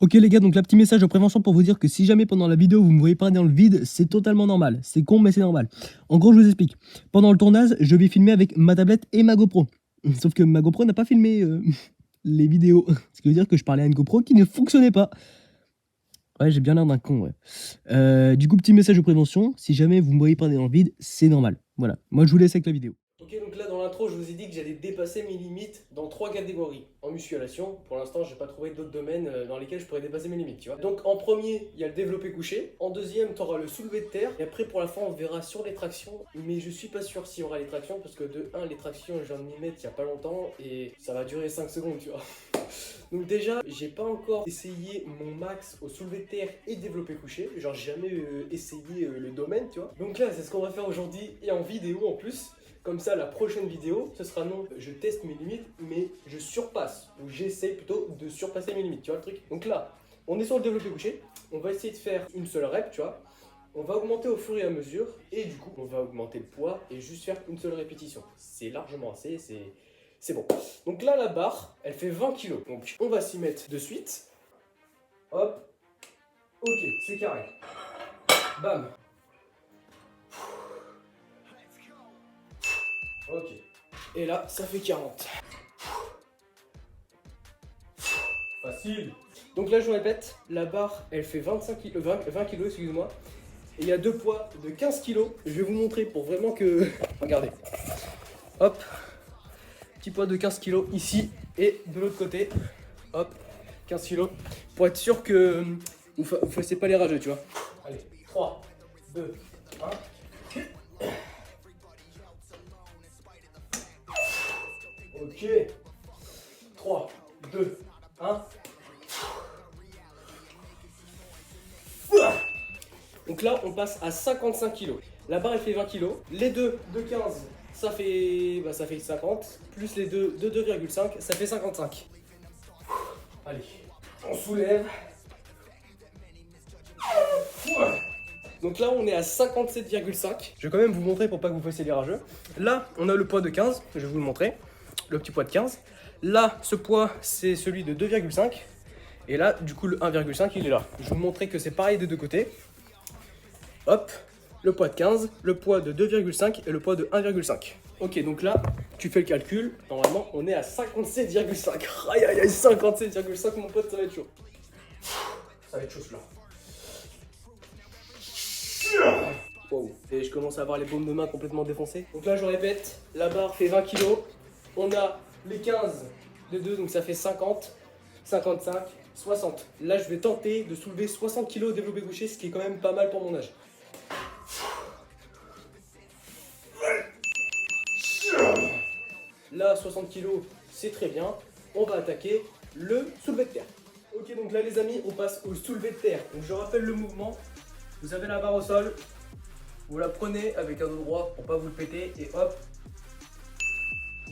Ok les gars, donc là petit message de prévention pour vous dire que si jamais pendant la vidéo vous me voyez pas dans le vide, c'est totalement normal. C'est con mais c'est normal. En gros je vous explique. Pendant le tournage, je vais filmer avec ma tablette et ma GoPro. Sauf que ma GoPro n'a pas filmé les vidéos. Ce qui veut dire que je parlais à une GoPro qui ne fonctionnait pas. Ouais, j'ai bien l'air d'un con, ouais. Du coup, petit message de prévention, si jamais vous me voyez pas dans le vide, c'est normal. Voilà, moi je vous laisse avec la vidéo. Ok, donc là dans l'intro, je vous ai dit que j'allais dépasser mes limites dans 3 catégories. En musculation, pour l'instant, j'ai pas trouvé d'autres domaines dans lesquels je pourrais dépasser mes limites, tu vois. Donc en premier, il y a le développé couché. En deuxième, tu auras le soulevé de terre. Et après, pour la fin, on verra sur les tractions. Mais je suis pas sûr s'il y aura les tractions parce que de 1, les tractions, je viens de m'y mettre il y a pas longtemps et ça va durer 5 secondes, tu vois. Donc déjà, j'ai pas encore essayé mon max au soulevé de terre et développé couché. Genre, j'ai jamais essayé le domaine, tu vois. Donc là, c'est ce qu'on va faire aujourd'hui et en vidéo en plus. Comme ça, la prochaine vidéo, ce sera non, je teste mes limites, mais je surpasse, ou j'essaie plutôt de surpasser mes limites, tu vois le truc. Donc là, on est sur le développé couché, on va essayer de faire une seule rep, tu vois. On va augmenter au fur et à mesure, et du coup, on va augmenter le poids et juste faire une seule répétition. C'est largement assez, c'est bon. Donc là, la barre, elle fait 20 kg. Donc on va s'y mettre de suite. Hop. Ok, c'est carré. Bam. Ok. Et là, ça fait 40. Facile. Donc là, je vous répète, la barre, elle fait 20 kg, excusez-moi. Et il y a deux poids de 15 kg. Je vais vous montrer pour vraiment que... Regardez. Hop. Petit poids de 15 kg ici et de l'autre côté. Hop. 15 kg. Pour être sûr que vous ne fassiez pas les rageux, tu vois. Allez. 3, 2, 1. Ok. 3, 2, 1. Donc là, on passe à 55 kg. La barre, elle fait 20 kg. Les deux de 15, ça fait 50. Plus les deux de 2,5, ça fait 55. Allez, on soulève. Donc là, on est à 57,5. Je vais quand même vous montrer pour pas que vous fassiez les rageux. Là, on a le poids de 15. Je vais vous le montrer. Le petit poids de 15. Là, ce poids, c'est celui de 2,5. Et là, du coup, le 1,5, il est là. Je vais vous montrer que c'est pareil des deux côtés. Hop, le poids de 15, le poids de 2,5 et le poids de 1,5. Ok, donc là, tu fais le calcul. Normalement, on est à 57,5. Aïe, aïe, aïe, 57,5, mon pote, ça va être chaud. Ça va être chaud, celui-là. Wow. Et je commence à avoir les paumes de main complètement défoncées. Donc là, je répète, la barre fait 20 kg. On a les 15 de 2, donc ça fait 50, 55, 60. Là, je vais tenter de soulever 60 kg au développé couché, ce qui est quand même pas mal pour mon âge. Là, 60 kg, c'est très bien. On va attaquer le soulevé de terre. Ok, donc là, les amis, on passe au soulevé de terre. Donc je rappelle le mouvement. Vous avez la barre au sol. Vous la prenez avec un dos droit pour pas vous le péter. Et hop,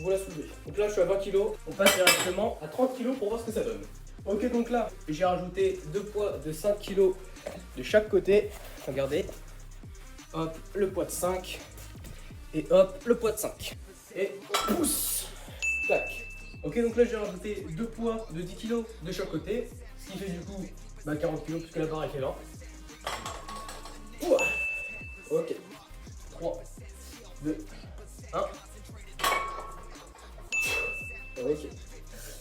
vous la soulevez. Donc là, je suis à 20 kg. On passe directement à 30 kg pour voir ce que ça donne. Ok, donc là, j'ai rajouté deux poids de 5 kg de chaque côté. Regardez. Hop, le poids de 5. Et hop, le poids de 5. Et on pousse. Tac. Ok, donc là, j'ai rajouté deux poids de 10 kg de chaque côté. Ce qui fait du coup 40 kg puisque la barre est là. Ouah. Ok. 3, 2, 1. Ok.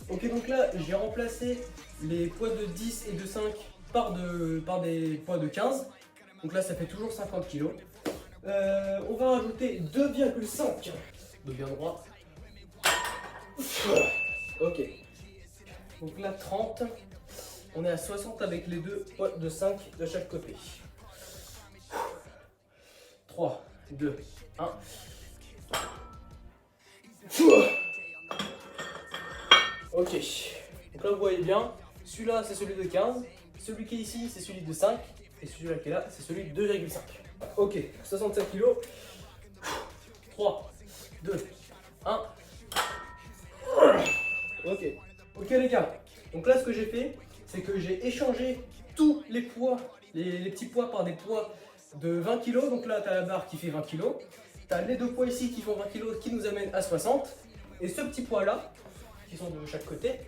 Ok, donc là, j'ai remplacé les poids de 10 et de 5 par des poids de 15. Donc là, ça fait toujours 50 kg. On va rajouter 2,5 de bien droit. Ok. Donc là, 30. On est à 60 avec les deux poids de 5 de chaque côté. 3, 2, 1. Ok. Donc là, vous voyez bien, celui-là, c'est celui de 15. Celui qui est ici, c'est celui de 5. Et celui-là qui est là, c'est celui de 2,5. Ok, 67 kg. 3, 2, 1. Ok. Ok les gars. Donc là, ce que j'ai fait, c'est que j'ai échangé tous les poids, les petits poids par des poids de 20 kg. Donc là, tu as la barre qui fait 20 kg. Tu as les deux poids ici qui font 20 kg qui nous amènent à 60. Et ce petit poids là, qui sont de chaque côté,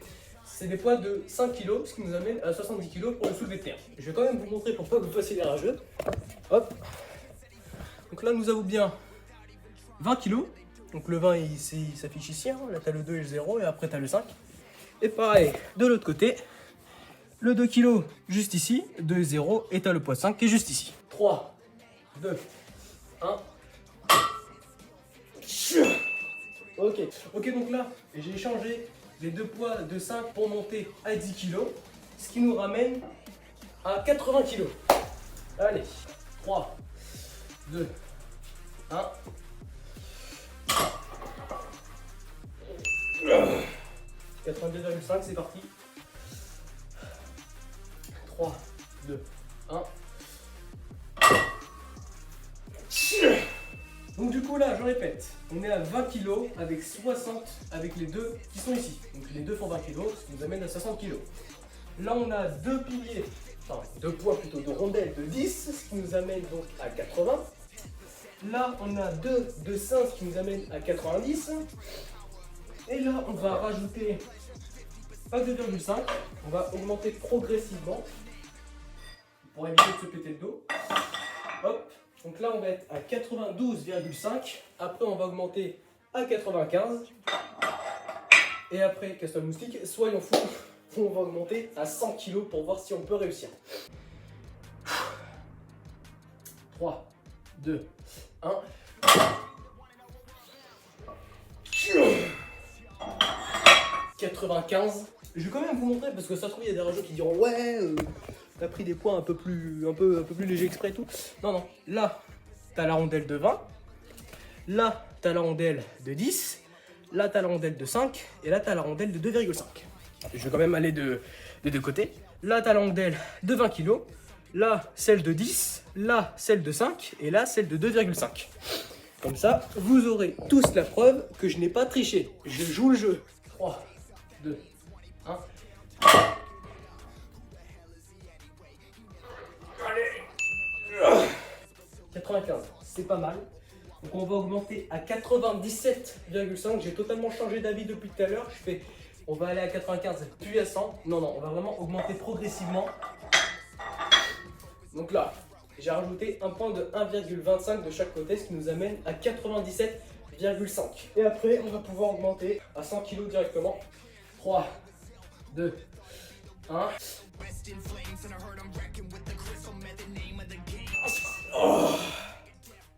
c'est des poids de 5 kg, ce qui nous amène à 70 kg pour le soulevé de terre. Je vais quand même vous montrer pour pas que vous fassiez les rageux. Hop. Donc là, nous avons bien 20 kg. Donc le 20, il s'affiche ici. Hein. Là, tu as le 2 et le 0, et après, tu as le 5. Et pareil, de l'autre côté, le 2 kg juste ici, 2 et 0, et tu as le poids 5 qui est juste ici. 3, 2, 1. Ok, donc là, j'ai changé les deux poids de 5 pour monter à 10 kg, ce qui nous ramène à 80 kg. Allez, 3, 2, 1. 82,5, c'est parti. 3, 2, 1. Donc du coup là, je répète, on est à 20 kg avec 60 avec les deux qui sont ici. Donc les deux font 20 kg, ce qui nous amène à 60 kg. Là on a deux piliers, enfin deux poids plutôt de rondelles de 10, ce qui nous amène donc à 80. Là on a deux de 5, ce qui nous amène à 90. Et là on va rajouter pas 2,5, on va augmenter progressivement pour éviter de se péter le dos. Hop. Donc là, on va être à 92,5. Après, on va augmenter à 95. Et après, Castle Moustique, soyons fous, on va augmenter à 100 kg pour voir si on peut réussir. 3, 2, 1. 95. Je vais quand même vous montrer parce que ça se trouve, il y a des rageux qui diront ouais. T'as pris des poids un peu plus légers exprès et tout. Non, là, t'as la rondelle de 20. Là, t'as la rondelle de 10. Là, t'as la rondelle de 5. Et là, t'as la rondelle de 2,5. Je vais quand même aller des deux côtés. Là, t'as la rondelle de 20 kg. Là, celle de 10. Là, celle de 5. Et là, celle de 2,5. Comme ça, vous aurez tous la preuve que je n'ai pas triché. Je joue le jeu. 3, 2, 1. 95, c'est pas mal. Donc on va augmenter à 97,5. J'ai totalement changé d'avis depuis tout à l'heure. On va aller à 95 puis à 100. Non, on va vraiment augmenter progressivement. Donc là, j'ai rajouté un point de 1,25 de chaque côté, ce qui nous amène à 97,5. Et après, on va pouvoir augmenter à 100 kg directement. 3, 2, 1.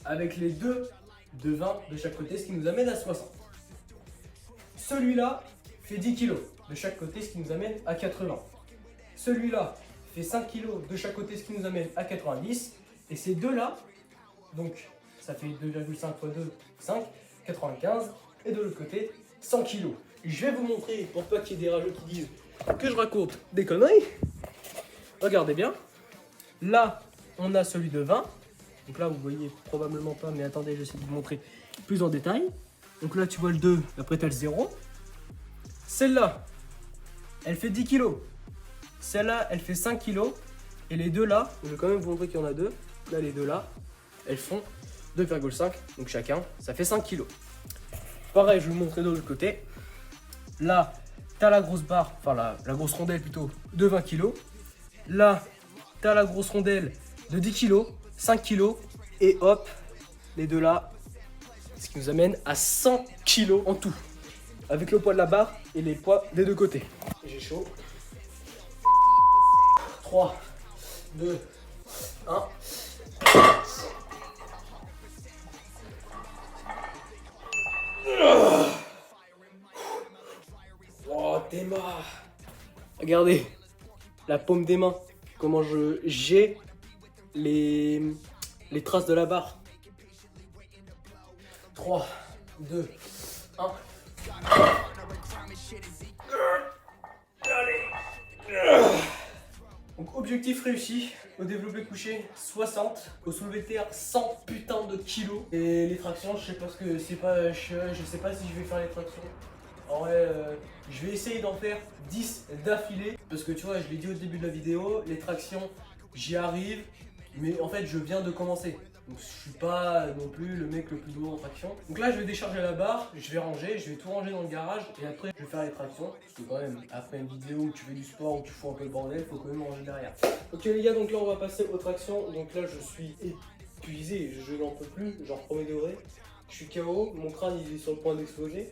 Avec les deux de 20 de chaque côté, ce qui nous amène à 60. Celui-là fait 10 kg de chaque côté, ce qui nous amène à 80. Celui-là fait 5 kg de chaque côté, ce qui nous amène à 90. Et ces deux-là, donc ça fait 2,5 x 2, 5, 95. Et de l'autre côté, 100 kg. Je vais vous montrer, pour pas qu'il y ait des rageux qui disent que je raconte des conneries. Regardez bien. Là, on a celui de 20. Donc là, vous voyez probablement pas, mais attendez, je vais essayer de vous montrer plus en détail. Donc là, tu vois le 2, après tu as le 0. Celle-là, elle fait 10 kg. Celle-là, elle fait 5 kg. Et les deux là, je vais quand même vous montrer qu'il y en a deux. Là, les deux là, elles font 2,5. Donc chacun, ça fait 5 kg. Pareil, je vais vous montrer de l'autre côté. Là, tu as la grosse barre, enfin la grosse rondelle plutôt, de 20 kg. Là, tu as la grosse rondelle de 10 kg. 5 kg et hop, les deux là, ce qui nous amène à 100 kg en tout, avec le poids de la barre et les poids des deux côtés. J'ai chaud. 3, 2, 1. Oh, tes mains. Regardez la paume des mains, comment j'ai les traces de la barre. 3, 2, 1. Donc objectif réussi, au développé couché 60, au soulevé de terre 100 putain de kilos. Et les tractions, je sais pas ce que c'est pas, je sais pas si je vais faire les tractions. En vrai, je vais essayer d'en faire 10 d'affilée. Parce que tu vois, je l'ai dit au début de la vidéo, les tractions, j'y arrive. Mais en fait, je viens de commencer. Donc je suis pas non plus le mec le plus doué en traction. Donc là je vais décharger la barre, je vais ranger, je vais tout ranger dans le garage et après je vais faire les tractions. Parce que quand même, après une vidéo où tu fais du sport, où tu fous un peu le bordel, faut quand même ranger derrière. Ok les gars, donc là on va passer aux tractions. Donc là je suis épuisé, je n'en peux plus, genre premier degré. Je suis KO, mon crâne il est sur le point d'exploser.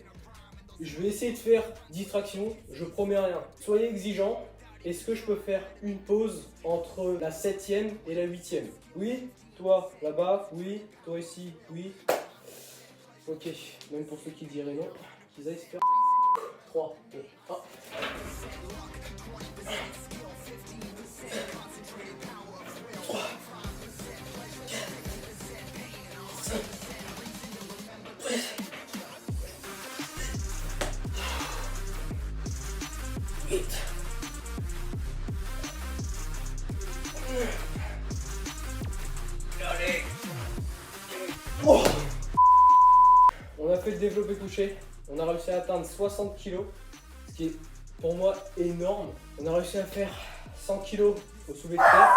Je vais essayer de faire 10 tractions, je promets rien. Soyez exigeants. Est-ce que je peux faire une pause entre la 7ème et la 8ème? Oui? Toi là-bas? Oui? Toi ici? Oui? Ok, même pour ceux qui diraient non, qu'ils aillent se faire 3, 2, 1. Allez. Oh. On a fait le développé couché, on a réussi à atteindre 60 kg, ce qui est pour moi énorme. On a réussi à faire 100 kg au soulevé de terre.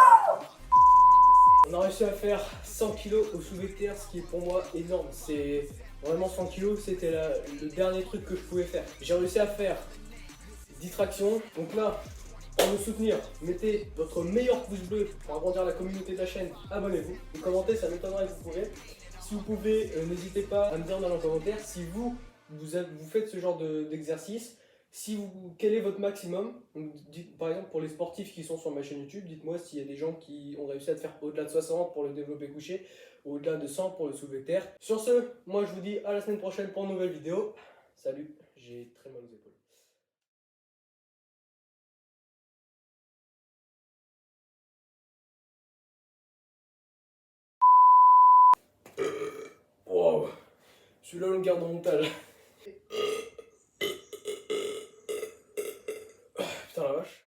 On a réussi à faire 100 kg au soulevé de terre, ce qui est pour moi énorme. C'est vraiment 100 kg, c'était le dernier truc que je pouvais faire. J'ai réussi à faire 10 tractions. Donc là, pour me soutenir, mettez votre meilleur pouce bleu pour agrandir la communauté de la chaîne. Abonnez-vous, vous commentez, ça m'étonnerait que vous pouvez. Si vous pouvez, n'hésitez pas à me dire dans les commentaires si vous faites ce genre d'exercice. Si quel est votre maximum? Donc, dites, par exemple, pour les sportifs qui sont sur ma chaîne YouTube, dites-moi s'il y a des gens qui ont réussi à faire au-delà de 60 pour le développé couché, ou au-delà de 100 pour le soulevé de terre. Sur ce, moi je vous dis à la semaine prochaine pour une nouvelle vidéo. Salut, j'ai très mal aux épaules. Wow. Celui-là, on le garde en montage.